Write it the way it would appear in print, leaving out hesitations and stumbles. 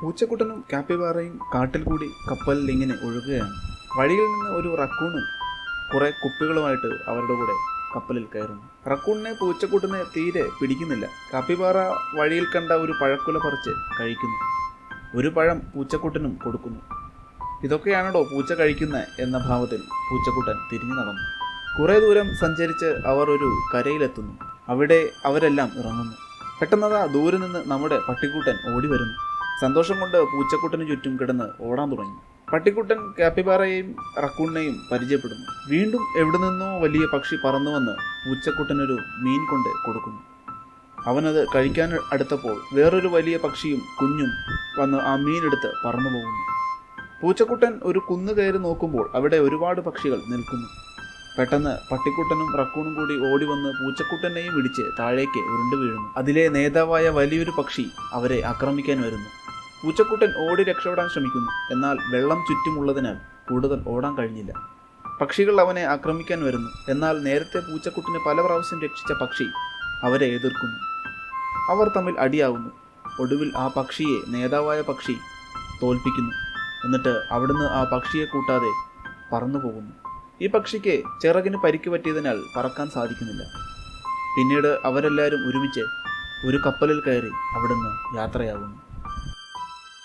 പൂച്ചക്കുട്ടനും കാപ്പിബാറയും കാട്ടിൽ കൂടി കപ്പലിൽ ഇങ്ങനെ ഒഴുകുകയാണ്. വഴിയിൽ നിന്ന് ഒരു റക്കൂണും കുറെ കുപ്പികളുമായിട്ട് അവരുടെ കൂടെ കപ്പലിൽ കയറുന്നു. റക്കൂണിനെ പൂച്ചക്കുട്ടനെ തീരെ പിടിക്കുന്നില്ല. കാപ്പിബാറ വഴിയിൽ കണ്ട ഒരു പഴക്കുല പറിച്ച് കഴിക്കുന്നു. ഒരു പഴം പൂച്ചക്കുട്ടനും കൊടുക്കുന്നു. ഇതൊക്കെയാണോ പൂച്ച കഴിക്കുന്നത് എന്ന ഭാവത്തിൽ പൂച്ചക്കുട്ടൻ തിരിഞ്ഞു നടന്നു. കുറേ ദൂരം സഞ്ചരിച്ച് അവർ ഒരു കരയിലെത്തുന്നു. അവിടെ അവരെല്ലാം ഇറങ്ങുന്നു. പെട്ടെന്നതാ ദൂരെ നിന്ന് നമ്മുടെ പട്ടിക്കുട്ടൻ ഓടി വരുന്നു. സന്തോഷം കൊണ്ട് പൂച്ചക്കുട്ടന് ചുറ്റും കിടന്ന് ഓടാൻ തുടങ്ങി. പട്ടിക്കുട്ടൻ കാപ്പിബാറയെയും റക്കൂണിനെയും പരിചയപ്പെടുന്നു. വീണ്ടും എവിടെ നിന്നോ വലിയ പക്ഷി പറന്നു വന്ന് പൂച്ചക്കുട്ടനൊരു മീൻ കൊണ്ട് കൊടുക്കുന്നു. അവനത് കഴിക്കാൻ അടുത്തപ്പോൾ വേറൊരു വലിയ പക്ഷിയും കുഞ്ഞും വന്ന് ആ മീനെടുത്ത് പറന്നു പോകുന്നു. പൂച്ചക്കുട്ടൻ ഒരു കുന്ന് കയറി നോക്കുമ്പോൾ അവിടെ ഒരുപാട് പക്ഷികൾ നിൽക്കുന്നു. പെട്ടെന്ന് പട്ടിക്കുട്ടനും റക്കൂണും കൂടി ഓടി വന്ന് പൂച്ചക്കുട്ടനെയും ഇടിച്ച് താഴേക്ക് ഉരുണ്ടു വീഴുന്നു. അതിലെ നേതാവായ വലിയൊരു പക്ഷി അവരെ ആക്രമിക്കാൻ വരുന്നു. പൂച്ചക്കുട്ടൻ ഓടി രക്ഷപ്പെടാൻ ശ്രമിക്കുന്നു. എന്നാൽ വെള്ളം ചുറ്റുമുള്ളതിനാൽ കൂടുതൽ ഓടാൻ കഴിഞ്ഞില്ല. പക്ഷികൾ അവനെ ആക്രമിക്കാൻ വരുന്നു. എന്നാൽ നേരത്തെ പൂച്ചക്കുട്ടനെ പല പ്രാവശ്യം രക്ഷിച്ച പക്ഷി അവരെ എതിർക്കുന്നു. അവർ തമ്മിൽ അടിയാവുന്നു. ഒടുവിൽ ആ പക്ഷിയെ നേതാവായ പക്ഷി തോൽപ്പിക്കുന്നു. എന്നിട്ട് അവിടുന്ന് ആ പക്ഷിയെ കൂട്ടാതെ പറന്നു പോകുന്നു. ഈ പക്ഷിക്ക് ചിറകിന് പരിക്ക് പറ്റിയതിനാൽ പറക്കാൻ സാധിക്കുന്നില്ല. പിന്നീട് അവരെല്ലാവരും ഒരുമിച്ച് ഒരു കപ്പലിൽ കയറി അവിടുന്ന് യാത്രയാകുന്നു.